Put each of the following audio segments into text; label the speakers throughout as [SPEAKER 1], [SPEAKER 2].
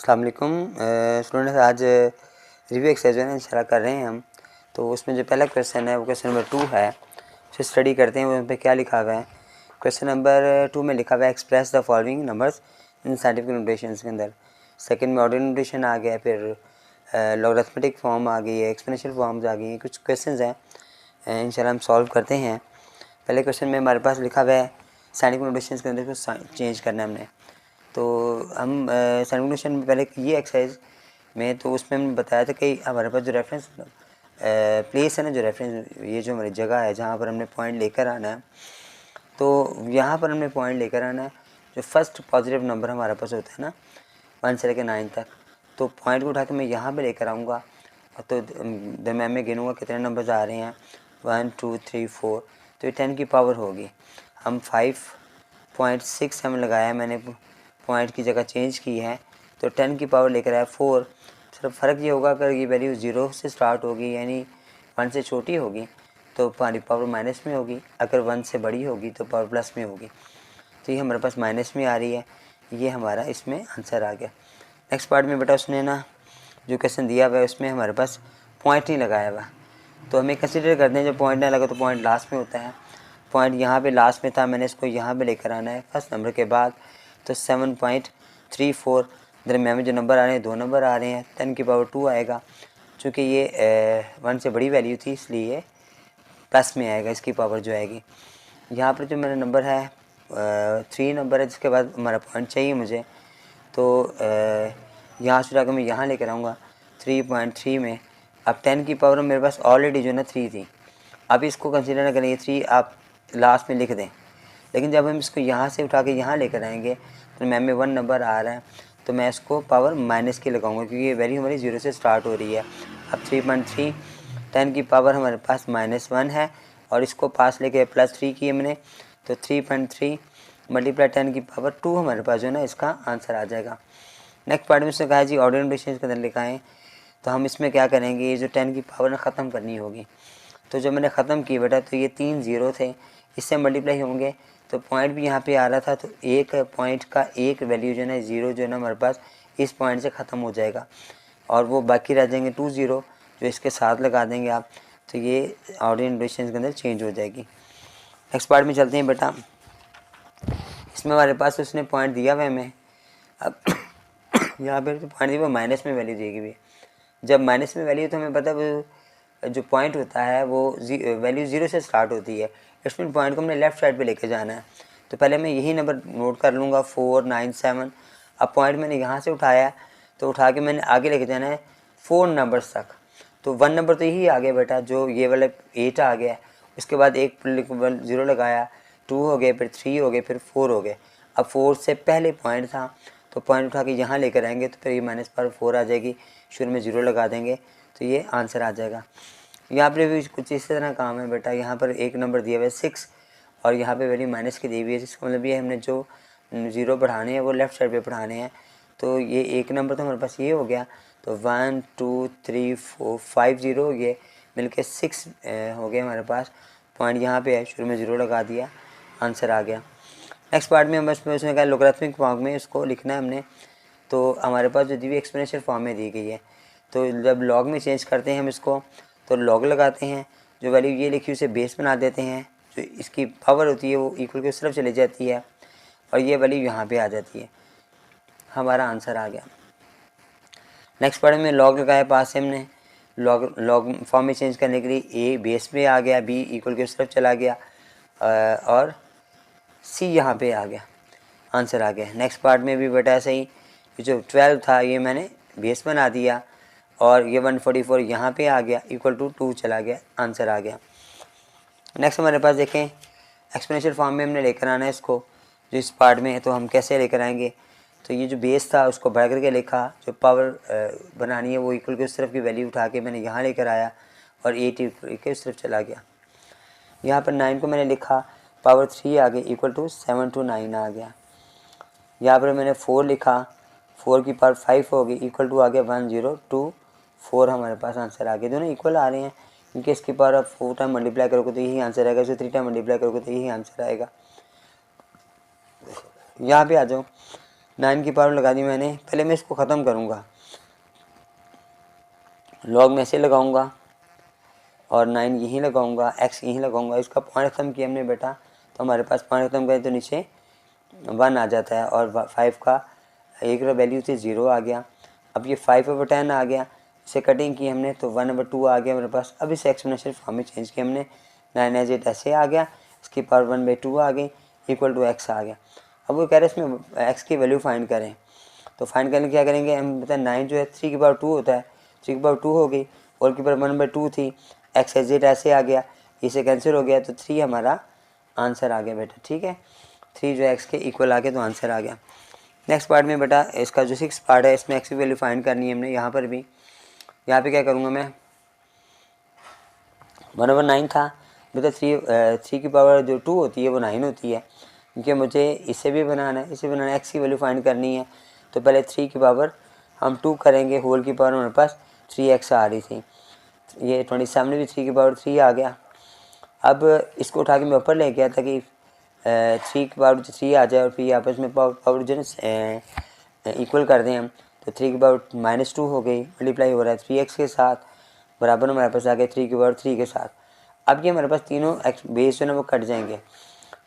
[SPEAKER 1] अस्सलाम वालेकुम स्टूडेंट्स। आज रिव्यू एक्सरसाइज है इंशाल्लाह कर रहे हैं हम। तो उसमें जो पहला क्वेश्चन है वो क्वेश्चन नंबर 2 है, उसे स्टडी करते हैं। वो पे क्या लिखा हुआ है। क्वेश्चन नंबर 2 में लिखा हुआ है express the following numbers in scientific notation के अंदर। सेकंड में ऑर्डिनरी नोटेशन आ गया, फिर लॉगरिथमेटिक फॉर्म आ गई है, एक्सपोनेंशियल फॉर्म्स आ गई हैं। कुछ क्वेश्चन हैं इंशाल्लाह हम सॉल्व करते हैं। पहले क्वेश्चन में हमारे पास लिखा हुआ है साइंटिफिक नोटेशन के अंदर कुछ चेंज करना है हमने। तो हम साइंटिफिक में पहले ये एक्सरसाइज में तो उसमें हमने बताया था कि हमारे पास जो रेफरेंस प्लेस है ना, जो रेफरेंस ये जो हमारी जगह है जहाँ पर हमने पॉइंट लेकर आना है, तो यहाँ पर हमने पॉइंट लेकर आना है। जो फर्स्ट पॉजिटिव नंबर हमारे पास होता है ना 1 से लेकर 9 तक, तो पॉइंट को उठा के मैं यहाँ पर लेकर आऊँगा। तो दरम्यान में गिनूँगा कितने नंबर्स आ रहे हैं, 1 2 3 4, तो ये 10 की पावर होगी। हम 5.67 लगाया, मैंने पॉइंट की जगह चेंज की है तो 10 की पावर लेकर आया 4। सिर्फ फ़र्क ये होगा अगर ये वैल्यू 0 से स्टार्ट होगी यानी 1 से छोटी होगी तो हमारी पावर माइनस में होगी, अगर 1 से बड़ी होगी तो पावर प्लस में होगी। तो ये हमारे पास माइनस में आ रही है, ये हमारा इसमें आंसर आ गया। नेक्स्ट पार्ट में बेटा उसने ना जो क्वेश्चन दिया हुआ है उसमें हमारे पास पॉइंट नहीं लगाया हुआ, तो हमें कंसिडर करते हैं जब पॉइंट ना लगा तो पॉइंट लास्ट में होता है। पॉइंट यहाँ पे लास्ट में था, मैंने इसको यहाँ पे लेकर आना है फर्स्ट नंबर के बाद। तो 7.34 दरम्यान में जो नंबर आ रहे हैं 2 नंबर आ रहे हैं, 10 की पावर 2 आएगा। चूँकि ये 1 से बड़ी वैल्यू थी इसलिए प्लस में आएगा इसकी पावर जो आएगी। यहाँ पर जो मेरा नंबर है 3 नंबर है, जिसके बाद हमारा पॉइंट चाहिए मुझे। तो यहाँ से जाकर मैं यहाँ लेकर आऊँगा 3.3 में। अब 10 की पावर मेरे पास ऑलरेडी जो है ना 3 थी। अब इसको कंसिडर ना करेंगे, 3 आप लास्ट में लिख दें, लेकिन जब हम इसको यहाँ से उठा के यहाँ लेकर आएंगे तो मैम में 1 नंबर आ रहा है तो मैं इसको पावर माइनस की लगाऊंगा क्योंकि ये वैल्यू हमारी 0 से स्टार्ट हो रही है। अब 3.3 10 की पावर हमारे पास -1 है और इसको पास लेके +3 किए मैंने, तो 3.3 मल्टीप्लाई 10 की पावर 2 हमारे पास जो है ना इसका आंसर आ जाएगा। नेक्स्ट पार्ट में उसने कहा जी ऑर्डिनरी नोटेशन के अंदर लिखा है, तो हम इसमें क्या करेंगे, ये जो 10 की पावर ख़त्म करनी होगी। तो जब मैंने ख़त्म की बेटा तो ये 3 0 थे, इससे मल्टीप्लाई होंगे तो पॉइंट भी यहाँ पे आ रहा था, तो एक पॉइंट का एक वैल्यू जो है ना 0 जो है ना हमारे पास इस पॉइंट से ख़त्म हो जाएगा और वो बाकी रह जाएंगे 2 0 जो इसके साथ लगा देंगे आप, तो ये ऑर्डिनरी नोटेशन के अंदर चेंज हो जाएगी। नेक्स्ट पार्ट में चलते हैं बेटा। इसमें हमारे पास उसने पॉइंट दिया हुआ है हमें। अब यहाँ पर तो पॉइंट दिया हुआ माइनस में वैल्यू देगी भी। जब माइनस में वैल्यू तो हमें पता है जो पॉइंट होता है वो वैल्यू 0 से स्टार्ट होती है, इसमें पॉइंट को हमने लेफ़्ट साइड पे लेके जाना है। तो पहले मैं यही नंबर नोट कर लूँगा 4 9 7। अब पॉइंट मैंने यहाँ से उठाया तो उठा के मैंने आगे लेके जाना है 4 नंबर्स तक। तो 1 नंबर तो यही आ गया बेटा, जो ये वाला 8 आ गया। उसके बाद एक 0 लगाया, 2 हो गए, फिर 3 हो गए, फिर 4 हो गए। अब 4 से पहले पॉइंट था तो पॉइंट उठा के यहाँ लेकर आएंगे तो फिर ये -4 आ जाएगी, शुरू में 0 लगा देंगे तो ये आंसर आ जाएगा। यहाँ पर भी कुछ इस तरह काम है बेटा। यहाँ पर एक नंबर दिया हुआ है 6 और यहाँ पे वैल्यू माइनस की दी हुई है, जिसका मतलब ये हमने जो 0 बढ़ाने हैं वो लेफ़्ट साइड पे बढ़ाने हैं। तो ये एक नंबर तो हमारे पास ये हो गया, तो 1 2 3 4 5 0 हो गए, मिलके 6 हो गए हमारे पास। पॉइंट यहाँ पे है, शुरू में 0 लगा दिया, आंसर आ गया। नेक्स्ट पार्ट में हम उसमें कहा लोगरिथमिक फॉर्म में इसको लिखना है हमने। तो हमारे पास जो दी हुई एक्सपोनेंशियल फॉर्म में दी गई है, तो जब लॉग में चेंज करते हैं हम इसको तो लॉग लगाते हैं, जो वैल्यू ये लिखी उसे बेस बना देते हैं, जो इसकी पावर होती है वो इक्वल की उस तरफ चली जाती है और ये वैल्यू यहाँ पे आ जाती है, हमारा आंसर आ गया। नेक्स्ट पार्ट में लॉग लगाया पास से हमने, लॉग फॉर्म में चेंज करने के लिए ए बेस में आ गया, बी इक्वल के उस तरफ चला गया और सी यहाँ पे आ गया, आंसर आ गया। नेक्स्ट पार्ट में भी बेटा ऐसे ही, जो 12 था ये मैंने बेस बना दिया और ये 144 यहाँ पे आ गया, इक्वल टू 2 चला गया, आंसर आ गया। नेक्स्ट हमारे पास देखें एक्सपोनेंशियल फॉर्म में हमने लेकर आना है इसको, जो इस पार्ट में है तो हम कैसे लेकर आएंगे। तो ये जो बेस था उसको बढ़ा करके लिखा, जो पावर बनानी है वो इक्वल के उस तरफ की वैल्यू उठा के मैंने यहाँ लेकर आया और 8 इक्वल के उस तरफ चला गया। यहाँ पर 9 को मैंने लिखा, पावर 3 आ गई, इक्वल टू 7 to 9 आ गया। यहाँ पर मैंने 4 लिखा, 4 की पावर 5 हो गई, इक्वल टू आ गया 1024 हमारे पास आंसर आ गया। दोनों इक्वल आ रहे हैं क्योंकि इसकी पावर आप 4 टाइम मल्टीप्लाई करोगे तो यही आंसर आएगा, इसे 3 टाइम मल्टीप्लाई करोगे तो यही आंसर आएगा। यहाँ पे आ जाओ, 9 की पावर लगा दी मैंने। पहले मैं इसको ख़त्म करूँगा, लॉग में से लगाऊँगा और 9 यहीं लगाऊँगा, x यहीं लगाऊँगा। इसका पॉइंट ख़त्म किया हमने बेटा, तो हमारे पास पॉइंट ख़त्म करें तो नीचे 1 आ जाता है और 5 का एक वैल्यू थी 0 आ गया। अब ये 5/10 आ गया, इसे कटिंग की हमने तो 1/2 आ गया मेरे पास। अब इसे एक्सपोनेंशियल फॉर्म में चेंज किया हमने, 9 एज 8 ऐसे आ गया, इसकी पावर 1/2 आ गई इक्वल टू x आ गया। अब वो कह रहे हैं इसमें x की वैल्यू फाइंड करें, तो फाइंड करने क्या करेंगे हम, बताए 9 जो है 3 की पावर 2 होता है, 3 की पावर 2 हो गई, होल की पावर 1/2 थी, x एज 8 ऐसे आ गया, इसे कैंसिल हो गया तो 3 हमारा आंसर आ गया बेटा। ठीक है, 3 जो x के इक्वल आ गया तो आंसर आ गया। नेक्स्ट पार्ट में बेटा इसका जो 6 पार्ट है, इसमें x की वैल्यू फाइंड करनी है हमने। यहाँ पर भी, यहाँ पे क्या करूँगा मैं, 1/9 था बेटा, 3 की पावर जो 2 होती है वो 9 होती है, क्योंकि मुझे इसे भी बनाना है, इसे बनाना है, x की वैल्यू फाइंड करनी है। तो पहले 3 की पावर हम 2 करेंगे, होल की पावर हमारे पास 3x आ रही थी, ये 27 में भी 3 की पावर 3 आ गया। अब इसको उठा के मैं ऊपर ले गया ताकि 3 की पावर 3 आ जाए और फिर आपस में पावर जो है इक्वल कर दें हम। तो 3 की पावर -2 हो गई, मल्टीप्लाई हो रहा है 3x के साथ, बराबर हमारे पास आ गया 3 की पावर 3 के साथ। अब ये हमारे पास तीनों बेस जो है ना वो कट जाएंगे।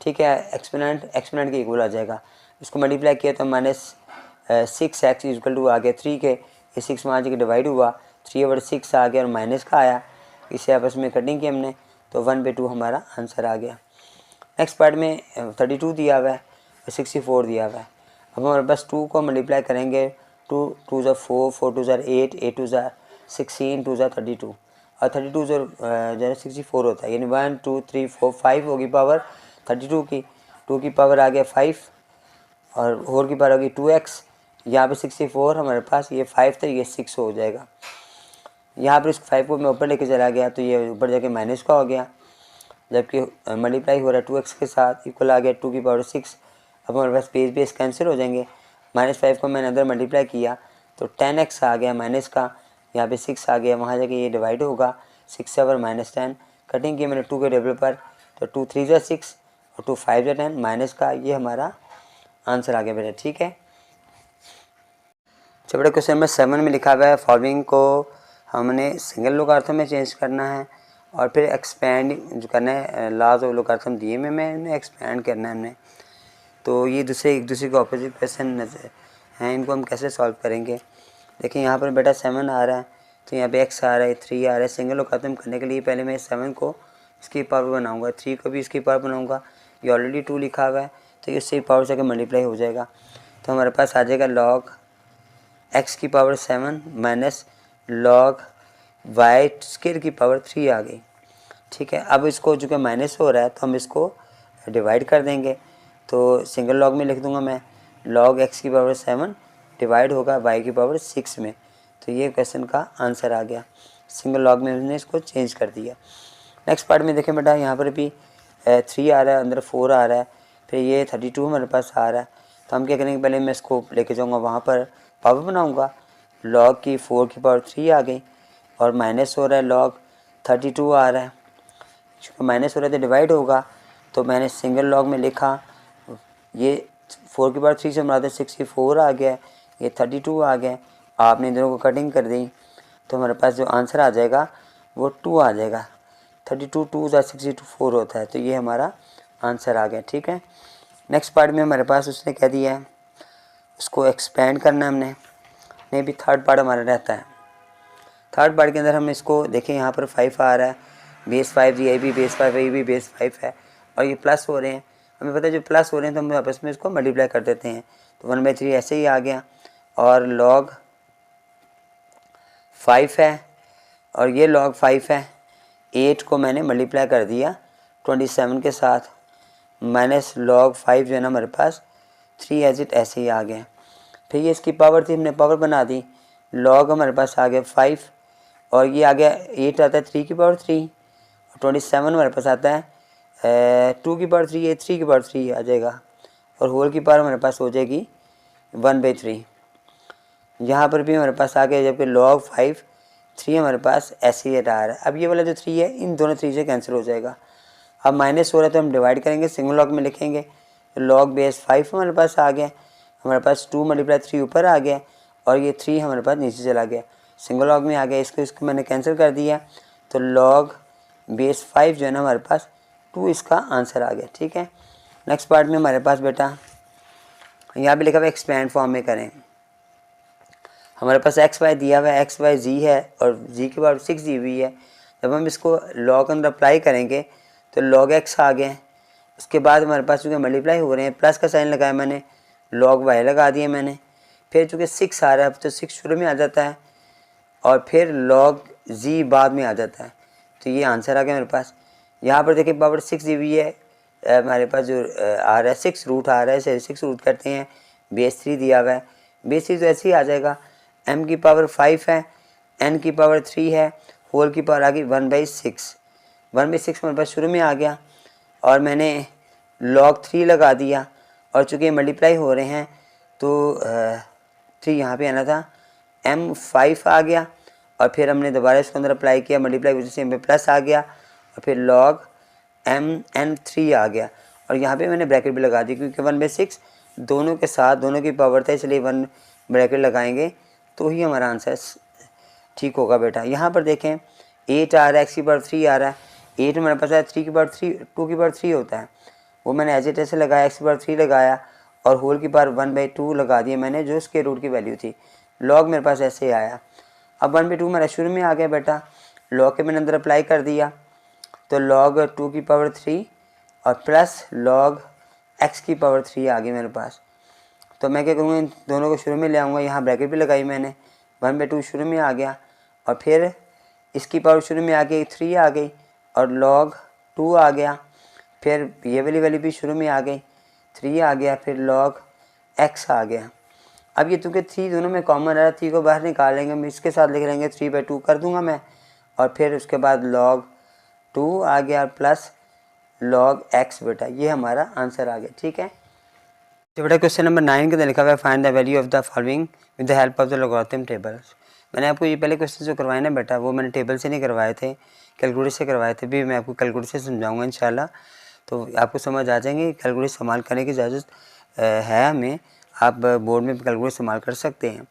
[SPEAKER 1] ठीक है, एक्सपोनेंट के इक्वल आ जाएगा। इसको मल्टीप्लाई किया तो -6x इक्वल टू आ गया 3 के, ये 6 में आ जाके डिवाइड हुआ, 3/6 आ गया और माइनस का आया, इसे आपस में कटिंग की हमने तो 1/2 हमारा आंसर आ गया। नेक्स्ट पार्ट में 32 दिया हुआ है और 64 दिया हुआ है। अब हमारे पास 2 को मल्टीप्लाई करेंगे, 2 2 ज़ा 4, 4 2 ज़ा 8, 8 2 ज़ा 16, 2 ज़ा 32 और 32 जो 64 होता है, यानी 1 2 3 4 5 होगी पावर 32 की, 2 की पावर आ गया 5 और होल की पावर होगी 2x। यहाँ पे 64 हमारे पास, ये 5 था, ये 6 हो जाएगा। यहाँ पर इस 5 को मैं ऊपर लेके चला गया तो ये ऊपर जाके माइनस का हो गया, जबकि मल्टीप्लाई हो रहा है 2x के साथ, इक्वल आ गया 2 की पावर 6। अब हमारे पास बेस कैंसिल हो जाएंगे, -5 को मैंने अंदर मल्टीप्लाई किया तो 10x आ गया माइनस का, यहाँ पे 6 आ गया, वहाँ जाके ये डिवाइड होगा 6 से और -10, कटिंग की मैंने 2 के टेबल पर, तो 2 3 ज़ा 6 और 2 5 ज़ा 10 माइनस का, ये हमारा आंसर आ गया बेटा। ठीक है, चलो क्वेश्चन नंबर 7 में लिखा हुआ है फॉलोइंग को हमने सिंगल लोगारिथम में चेंज करना है और फिर एक्सपेंड जो करना है, लाज और लोगारिथम दिए में मैं इन्हें एक्सपेंड करना है हमने। तो ये एक दूसरे के ऑपोजिट क्वेश्चन हैं, इनको हम कैसे सॉल्व करेंगे। देखिए यहाँ पर बेटा 7 आ रहा है, तो यहाँ पे x आ रहा है, 3 आ रहा है। सिंगल लोगारिथम करने के लिए पहले मैं 7 को इसकी पावर बनाऊँगा, 3 को भी इसकी पावर बनाऊँगा, ये ऑलरेडी 2 लिखा हुआ है तो इससे पावर से मल्टीप्लाई हो जाएगा। तो हमारे पास आ जाएगा log x की power 7 minus log y square की पावर 3 आ गई। ठीक है, अब इसको जो कि माइनस हो रहा है तो हम इसको डिवाइड कर देंगे, तो सिंगल लॉग में लिख दूंगा मैं, log x की पावर 7 डिवाइड होगा y की पावर 6 में। तो ये क्वेश्चन का आंसर आ गया, सिंगल लॉग में हमने इसको चेंज कर दिया। नेक्स्ट पार्ट में देखें बेटा, यहाँ पर भी 3 आ रहा है, अंदर 4 आ रहा है, फिर ये 32 हमारे पास आ रहा है। तो हम क्या करेंगे, पहले मैं इसको लेके जाऊँगा वहाँ पर, पावर बनाऊँगा, log की 4 की पावर 3 आ गई और माइनस हो रहा है log 32 आ रहा है, क्योंकि माइनस हो रहा है तो डिवाइड होगा, तो मैंने सिंगल लॉग में लिखा, ये 4 की पावर 3 से मराद 64 आ गया, ये 32 आ गया, आपने इन दोनों को कटिंग कर दी तो हमारे पास जो आंसर आ जाएगा वो 2 आ जाएगा। 32 2 ज़ा 64 होता है, तो ये हमारा आंसर आ गया। ठीक है, नेक्स्ट पार्ट में हमारे पास उसने कह दिया है उसको एक्सपेंड करना है हमने, नहीं भी थर्ड पार्ट हमारा रहता है। थर्ड पार्ट के अंदर हम इसको देखें, यहाँ पर 5 आ रहा है, बेस 5 ये भी बेस 5 है, ये भी बेस 5 है और ये प्लस हो रहे हैं, हमें पता है जो प्लस हो रहे हैं तो हम आपस में इसको मल्टीप्लाई कर देते हैं, तो 1/3 ऐसे ही आ गया। और log 5 है और ये log 5 है, 8 को मैंने मल्टीप्लाई कर दिया 27 के साथ, माइनस log 5 जो है ना हमारे पास 3 एज इट ऐसे ही आ गया। फिर ये इसकी पावर थी, हमने पावर बना दी, log हमारे पास आ गया 5 और ये आ गया 8 आता है 3 की पावर 3 और 27 हमारे पास आता है 2 की पावर 3, ये 3 की पावर 3 आ जाएगा और होल की पावर हमारे पास हो जाएगी 1/3। यहाँ पर भी हमारे पास आ गया, जबकि log 5 3 हमारे पास ऐसे ही आ रहा है। अब ये वाला जो 3 है इन दोनों 3 से कैंसिल हो जाएगा। अब माइनस हो रहा है तो हम डिवाइड करेंगे, सिंगल लॉग में लिखेंगे, तो log बेस 5 हमारे पास आ गया हमारे पास 2 मल्टीप्लाई 3 ऊपर आ गया और ये 3 हमारे पास नीचे चला गया, सिंगल लॉग में आ गया। इसको मैंने कैंसिल कर दिया, तो लॉग बेस 5 जो है ना हमारे पास 2 इसका आंसर आ गया। ठीक है, नेक्स्ट पार्ट में हमारे पास बेटा यहाँ पे लिखा हुआ एक्सपेंड फॉर्म में करें। हमारे पास एक्स वाई दिया हुआ है, एक्स वाई जी है और जी के बाद 6 दी हुई है। जब हम इसको लॉग अंदर अप्लाई करेंगे तो लॉग एक्स आ गए। उसके बाद हमारे पास चूँकि मल्टीप्लाई हो रहे हैं, प्लस का साइन लगाया मैंने, लॉग वाई लगा दिए मैंने। फिर चूँकि 6 आ रहा है तो 6 शुरू में आ जाता है और फिर लॉग जी बाद में आ जाता है, तो ये आंसर आ गया मेरे पास। यहाँ पर देखिए पावर 6 दी हुई है, हमारे पास जो आ रहा है 6 रूट आ रहा है, 6 रूट करते हैं, बेस 3 दिया हुआ है, बेस 3 तो ऐसे ही आ जाएगा। m की पावर 5 है, n की पावर 3 है, होल की पावर आ गई 1/6। 1/6 मेरे पास शुरू में आ गया और मैंने log 3 लगा दिया और चूँकि मल्टीप्लाई हो रहे हैं तो 3 यहाँ पे आना था, m5 आ गया और फिर हमने दोबारा इसके अंदर अप्लाई किया, मल्टीप्लाई वजह से प्लस आ गया और फिर log mn3 आ गया और यहाँ पे मैंने ब्रैकेट भी लगा दी क्योंकि 1/6 दोनों के साथ दोनों की पावर था, इसलिए 1 ब्रैकेट लगाएंगे तो ही हमारा आंसर ठीक होगा बेटा। यहाँ पर देखें 8 आ रहा है, x की पावर 3 आ रहा है, 8 हमारे पास है 3 की पावर 3, 2 की पावर 3 होता है, वो मैंने एज इट ऐसे लगाया, x की पावर 3 लगाया और होल की पावर 1/2 लगा दिया मैंने, जो उसके रूट की वैल्यू थी। लॉग मेरे पास ऐसे आया। अब 1/2 मेरा शुरू में आ गया बेटा, लॉग के मैंने अंदर अप्लाई कर दिया, तो log 2 की पावर 3 और प्लस log x की पावर 3 आ गई मेरे पास। तो मैं क्या करूँगा, इन दोनों को शुरू में ले आऊँगा, यहाँ ब्रैकेट भी लगाई मैंने, 1/2 शुरू में आ गया और फिर इसकी पावर शुरू में आ गई 3 आ गई और log 2 आ गया, फिर ये वाली वैल्यू भी शुरू में आ गई 3 आ गया, फिर log x आ गया। अब ये चूँकि 3 दोनों में कॉमन आ रहा है, 3 को बाहर निकाल लेंगे, हम इसके साथ लिख लेंगे 3/2 कर दूँगा मैं और फिर उसके बाद log 2 आ गया प्लस log x बेटा, ये हमारा आंसर आ गया। ठीक है, तो बेटा क्वेश्चन नंबर 9 के अंदर लिखा हुआ है find the value of the following with the help of the logarithm tables. मैंने आपको ये पहले क्वेश्चन जो करवाए ना बेटा, वो मैंने टेबल से नहीं करवाए थे, कैलकुलेटर से करवाए थे। भी मैं आपको कैलकुलेटर से समझाऊंगा इंशाल्लाह, तो आपको समझ आ जाएंगे। कैलकुलेटर इस्तेमाल करने की इजाज़त है हमें, आप बोर्ड में कैलकुलेटर इस्तेमाल कर सकते हैं।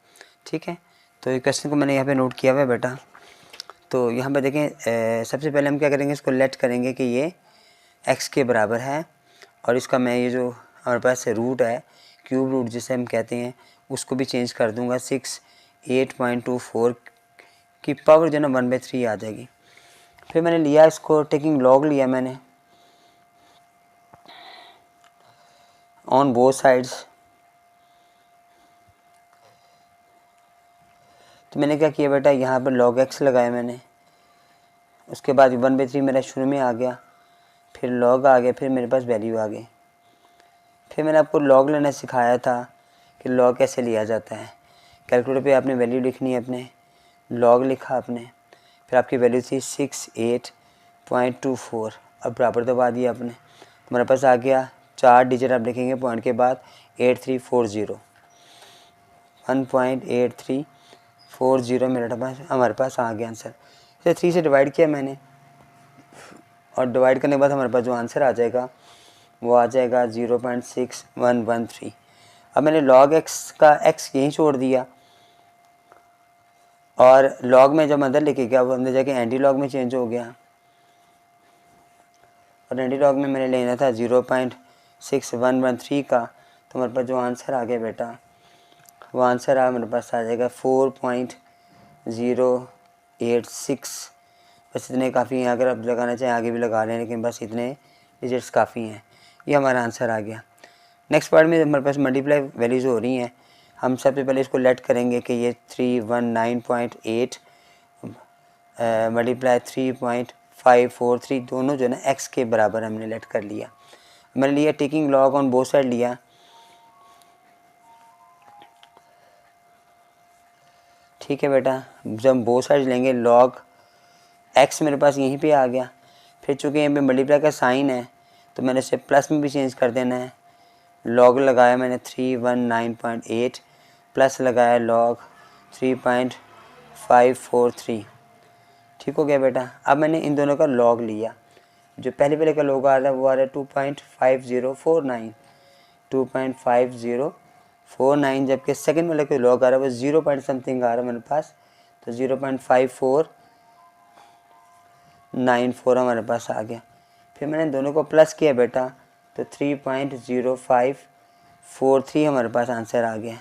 [SPEAKER 1] ठीक है, तो ये क्वेश्चन को मैंने यहाँ पर नोट किया हुआ है बेटा। तो यहाँ पर देखें, सबसे पहले हम क्या करेंगे, इसको लेट करेंगे कि ये x के बराबर है और इसका मैं ये जो हमारे पास रूट है, क्यूब रूट जिसे हम कहते हैं, उसको भी चेंज कर दूंगा। 68.24 की पावर जो है ना 1/3 आ जाएगी। फिर मैंने लिया इसको, टेकिंग लॉग लिया मैंने ऑन बोथ साइड्स। तो मैंने क्या किया बेटा, यहाँ पर log x लगाया मैंने, उसके बाद 1/3 मेरा शुरू में आ गया, फिर log आ गया, फिर मेरे पास वैल्यू आ गई। फिर मैंने आपको लॉग लेना सिखाया था कि लॉग कैसे लिया जाता है। कैलकुलेटर पे आपने वैल्यू लिखनी है, अपने लॉग लिखा आपने, फिर आपकी वैल्यू थी 68.24 अब बराबर दबा दिया आपने, तो हमारे पास आ गया 4 डिजिट आप लिखेंगे पॉइंट के बाद 8340, 1.8340 मेरे पास हमारे पास आ गया आंसर। इसे 3 से डिवाइड किया मैंने और डिवाइड करने के बाद हमारे पास जो आंसर आ जाएगा वो आ जाएगा 0.6113। अब मैंने log x का x यहीं छोड़ दिया और log में जब अंदर लेके गया वो अंदर जाके एंटी लॉग में चेंज हो गया और एंटी लॉग में मैंने लेना था 0.6113 का। तो मेरे पास जो आंसर आ गया बेटा, वो आंसर आ मेरे पास आ जाएगा 4.086। बस इतने काफ़ी हैं, अगर आप लगाना चाहें आगे भी लगा लें, लेकिन बस इतने डिजिट्स काफ़ी हैं। ये हमारा आंसर आ गया। नेक्स्ट पार्ट में हमारे पास मल्टीप्लाई वैल्यूज़ हो रही हैं। हम सबसे पहले इसको लेट करेंगे कि ये 319.8 मल्टीप्लाई 3.543 दोनों जो है ना x के बराबर हमने लेट कर लिया। मैंने लिया taking log on both side लिया, ठीक है बेटा। जब बोथ साइड लेंगे log x मेरे पास यहीं पे आ गया। फिर चूँकि यहाँ पे मल्टीप्लाई का साइन है तो मैंने इसे प्लस में भी चेंज कर देना है। लॉग लगाया मैंने 319.8 प्लस लगाया log 3.543, ठीक हो गया बेटा। अब मैंने इन दोनों का लॉग लिया, जो पहले का लॉग आ रहा है वो आ रहा है 2.5049, 2.5049 49, जबकि सेकंड वाले को लॉग आ रहा है वो 0 पॉइंट समथिंग आ रहा है मेरे पास, तो 0.5494 हमारे पास आ गया। फिर मैंने दोनों को प्लस किया बेटा, तो 3.0543 हमारे पास आंसर आ गया।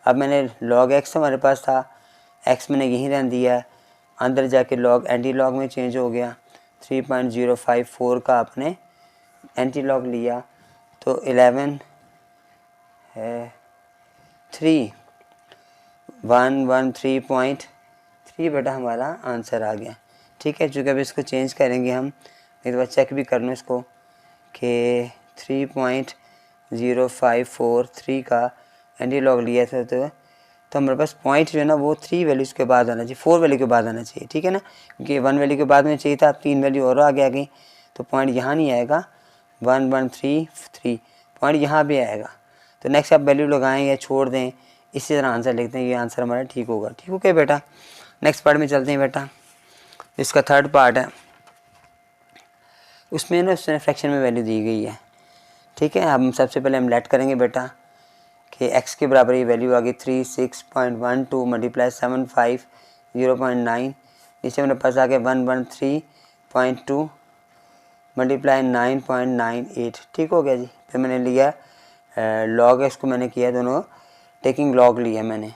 [SPEAKER 1] अब मैंने लॉग एक्स हमारे पास था, एक्स मैंने यहीं रहने दिया, अंदर जाके लॉग एंटी लॉग में चेंज हो गया, 3.054 का आपने एंटी लॉग लिया, तो 11 है 113.3 बेटा हमारा आंसर आ गया। ठीक है, चूँकि अब इसको चेंज करेंगे हम, एक बार चेक भी कर लूँ इसको कि 3.0543 का एंटी लॉग लिया था, तो हमारे पास पॉइंट जो है ना वो 3 वैल्यूज़ के बाद आना चाहिए, 4 वैल्यू के बाद आना चाहिए। ठीक है ना, क्योंकि 1 वैल्यू के बाद में चाहिए था, 3 वैल्यू और आगे आ गई, तो पॉइंट यहाँ नहीं आएगा, 1133 पॉइंट यहाँ भी आएगा। तो नेक्स्ट आप वैल्यू लगाएं या छोड़ दें, इसी तरह आंसर लिखते हैं, ये आंसर हमारा ठीक होगा। ठीक हो गया बेटा। नेक्स्ट पार्ट में चलते हैं बेटा, इसका थर्ड पार्ट है, उसमें ना उसने फ्रैक्शन में वैल्यू दी गई है। ठीक है, हम सबसे पहले हम लेट करेंगे बेटा कि x के बराबर ये वैल्यू आ गई 36.12 मल्टीप्लाई 750.9, नीचे मेरे पास आ गया 113.2 मल्टीप्लाई 9.98। ठीक हो गया जी। फिर मैंने लिया लॉग एक्स को, मैंने किया दोनों टेकिंग लॉग लिया मैंने।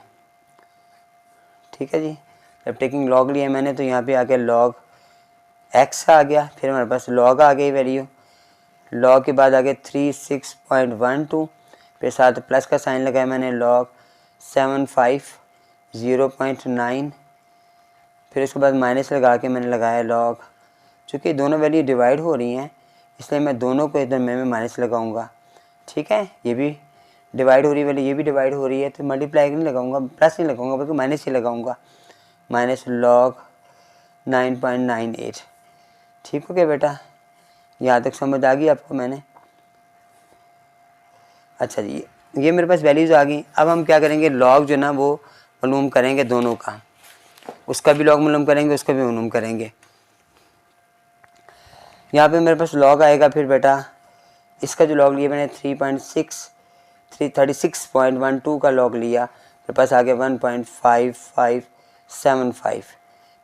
[SPEAKER 1] ठीक है जी, जब टेकिंग लॉग लिया मैंने तो यहाँ पे आ गया लॉग एक्स आ गया, फिर हमारे पास लॉग आ गई वैल्यू, लॉग के बाद आ गया 36.12, फिर साथ प्लस का साइन लगाया मैंने, लॉग 750.9, फिर उसके बाद माइनस लगा के मैंने लगाया लॉग, चूँकि दोनों वैल्यू डिवाइड हो रही हैं इसलिए मैं दोनों को इधर में माइनस लगाऊंगा। ठीक है, ये भी डिवाइड हो रही है वैल्यू, ये भी डिवाइड हो रही है, तो मल्टीप्लाई नहीं लगाऊंगा, प्लस नहीं लगाऊंगा बल्कि माइनस ही लगाऊंगा, माइनस लॉग 9.98। ठीक हो गया बेटा, यहाँ तक समझ आ गई आपको मैंने? अच्छा जी, ये मेरे पास वैल्यूज़ आ गई। अब हम क्या करेंगे, लॉग जो ना वो मालूम करेंगे दोनों का, उसका भी लॉग मालूम करेंगे, उसका भी मालूम करेंगे। यहाँ पे मेरे पास लॉग आएगा, फिर बेटा इसका जो लॉग लिया मैंने 36.12 का लॉग लिया, मेरे पास आ गया 1.5575।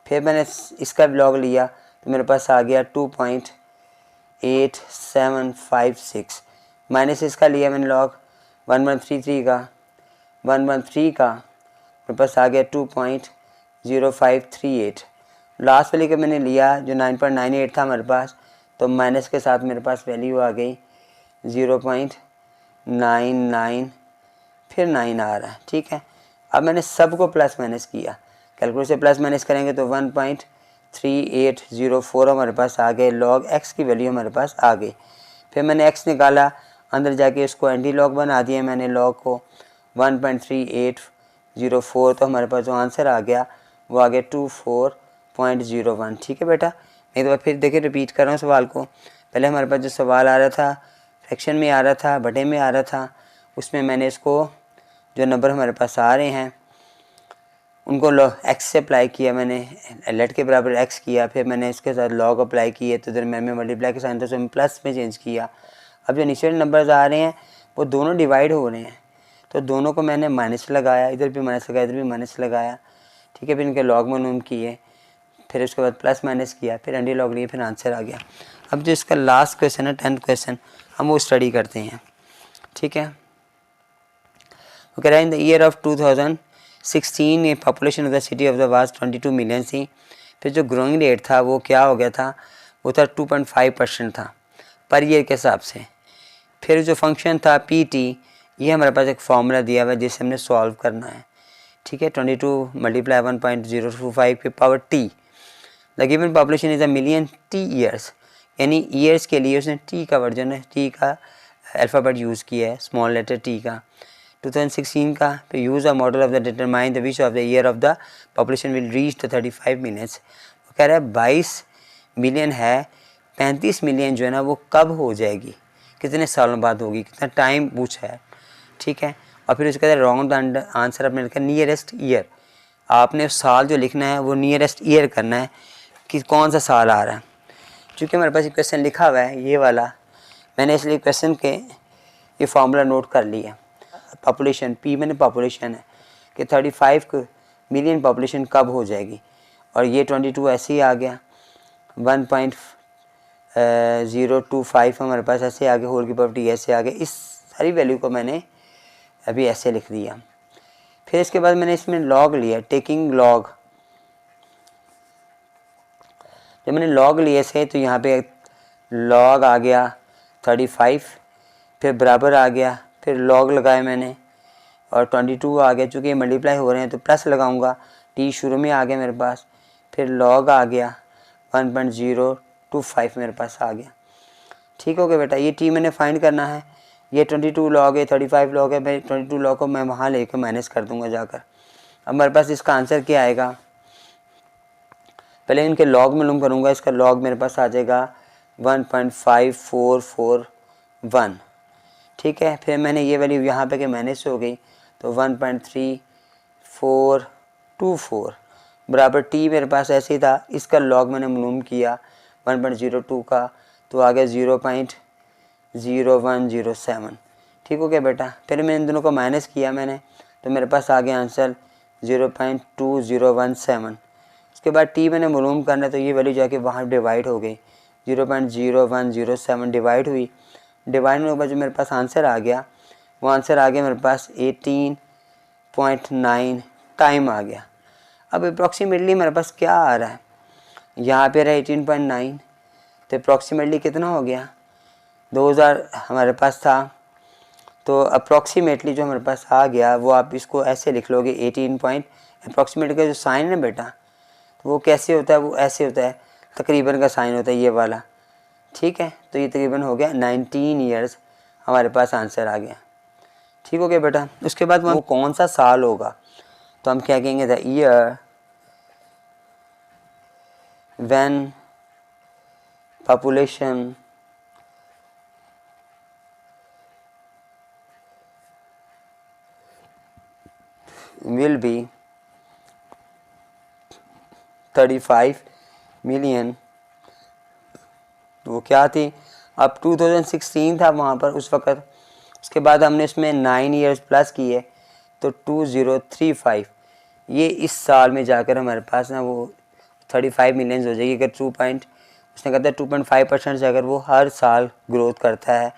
[SPEAKER 1] फिर मैंने इसका भी लॉग लिया तो मेरे पास आ गया 2.8756, माइनस इसका लिया मैंने लॉग 1133 का, 113 का मेरे पास आ गया 2.0538। लास्ट वाली का मैंने लिया जो 9.98 था मेरे पास, तो माइनस के साथ मेरे पास वैल्यू आ गई 0.99, फिर 9 आ रहा है। ठीक है, अब मैंने सबको प्लस माइनस किया, कैलकुलेटर से प्लस माइनस करेंगे तो 1.3804 हमारे पास आ गए, लॉग एक्स की वैल्यू हमारे पास आ गई। फिर मैंने एक्स निकाला, अंदर जाके इसको एंटी लॉग बना दिया मैंने लॉग को 1.3804, तो हमारे पास जो आंसर आ गया वो आ गया 24.01। ठीक है बेटा, एक बार फिर देखिए रिपीट कर रहा हूँ सवाल को। पहले हमारे पास जो सवाल आ रहा था फ्रैक्शन में आ रहा था, बटे में आ रहा था, उसमें मैंने इसको जो नंबर हमारे पास आ रहे हैं उनको एक्स से अप्लाई किया, मैंने लेट के बराबर एक्स किया, फिर मैंने इसके साथ लॉग अप्लाई किए, तो इधर मैंने मल्टीप्लाई के साइन तो उसमें प्लस में चेंज किया। अब जो नीचे नंबर्स आ रहे हैं वो दोनों डिवाइड हो रहे हैं, तो दोनों को मैंने माइनस लगाया, इधर भी माइनस लगाया, इधर भी माइनस लगाया। ठीक है, फिर इनके लॉग मालूम किए, फिर उसके बाद प्लस माइनस किया, फिर एंटी लॉग लिए, फिर आंसर आ गया। अब जो इसका लास्ट क्वेश्चन है 10th क्वेश्चन, हम वो स्टडी करते हैं। ठीक है, वो कह रहा है in the year of 2016 A population of the city of the was 22 million थी। फिर जो ग्रोइंग रेट था वो क्या हो गया था, वो था 2.5% था पर ईयर के हिसाब से। फिर जो फंक्शन था PT, ये हमारे पास एक फॉर्मूला दिया हुआ है जिसे हमने सॉल्व करना है। ठीक है, 22 मल्टीप्लाई 1.025 की power T, the given population is a million T years, यानी ईयर्स के लिए उसने T का वर्जन है, T का अल्फ़ाबेट यूज़ किया है, स्मॉल लेटर T का। 2016 का तो use a model of the determine the which of the year of the population will reach the 35 millions. वो कह रहा है 22 मिलियन है, 35 मिलियन जो है ना वो कब हो जाएगी, कितने सालों बाद होगी, कितना टाइम पूछा है। ठीक है, और फिर उसके बाद राउंड आंसर आपने लिखा नियरेस्ट ईयर, आपने साल जो लिखना है वो नियरेस्ट ईयर करना है कि कौन सा साल आ रहा है। चूँकि हमारे पास ये क्वेश्चन लिखा हुआ है ये वाला, मैंने इसलिए क्वेश्चन के ये फार्मूला नोट कर लिया। पॉपुलेशन, पी मैंने पॉपुलेशन है कि 35 मिलियन पॉपुलेशन कब हो जाएगी, और ये 22 ऐसे ही आ गया, 1.025 हमारे पास ऐसे आगे, होल की पावर टी ऐसे आ गया। इस सारी वैल्यू को मैंने अभी ऐसे लिख दिया। फिर इसके बाद मैंने इसमें लॉग लिया, टेकिंग लॉग। जब मैंने लॉग लिए से तो यहाँ पे लॉग आ गया 35, फिर बराबर आ गया, फिर लॉग लगाए मैंने और 22 आ गया। चूँकि ये मल्टीप्लाई हो रहे हैं तो प्लस लगाऊंगा, टी शुरू में आ गया मेरे पास, फिर लॉग आ गया 1.025 मेरे पास आ गया। ठीक हो गया बेटा। ये टी मैंने फाइंड करना है, ये 22 लॉग है, 35 लॉग है, मैं 22 लॉग को मैं वहाँ लेकर माइनस कर दूंगा जाकर। अब मेरे पास इसका आंसर क्या आएगा, पहले इनके लॉग मालूम करूँगा। इसका लॉग मेरे पास आ जाएगा 1.5441। ठीक है, फिर मैंने ये वैल्यू यहाँ पे के माइनस हो गई तो 1.3424 बराबर टी मेरे पास ऐसे ही था। इसका लॉग मैंने मालूम किया 1.02 का तो आ गया 0.0107। ठीक हो गया बेटा। फिर मैंने इन दोनों को माइनस किया मैंने तो मेरे पास आ गया आंसर 0.2017। उसके बाद टी मैंने मालूम करना है तो ये वैल्यू जाके वहाँ डिवाइड हो गई, 0.0107 डिवाइड हुई। डिवाइड होने के बाद जो मेरे पास आंसर आ गया वो आंसर आ गया मेरे पास 18.9 टाइम आ गया। अब अप्रॉक्सीमेटली मेरे पास क्या आ रहा है, यहाँ पे रहा 18.9 तो अप्रॉक्सीमेटली कितना हो गया, 2000 हमारे पास था तो अप्रॉक्सीमेटली जो हमारे पास आ गया वो आप इसको ऐसे लिख लोगे 18 पॉइंट। अप्रॉक्सीमेट का जो साइन है बेटा तो वो कैसे होता है, वो ऐसे होता है, तकरीबन का साइन होता है ये वाला। ठीक है, तो ये तकरीबन हो गया 19 ईयर्स हमारे पास आंसर आ गया। ठीक हो गया बेटा। उसके बाद वो कौन सा साल होगा तो हम क्या कहेंगे, the year when population will be 35 million. वो क्या थी, अब 2016 था वहाँ पर उस वक़्त। उसके बाद हमने इसमें 9 ईयर्स प्लस किए तो 2035, ये इस साल में जाकर हमारे पास ना वो 35 मिलियन हो जाएगी। अगर उसने कहता है 2.5% से अगर वो हर साल ग्रोथ करता है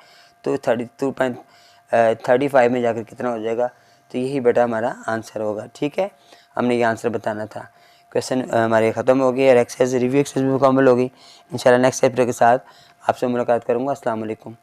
[SPEAKER 1] तो 32.35 में जाकर कितना हो जाएगा, तो यही बेटा हमारा आंसर होगा। ठीक है, हमने ये आंसर बताना था। क्वेश्चन हमारे ख़त्म हो गई और एक्सरसाइज रिव्यू एक्सरसाइज भी मुकम्मल होगी। इंशाल्लाह नेक्स्ट चैप्टर के साथ आपसे मुलाकात करूँगा। अस्सलाम वालेकुम।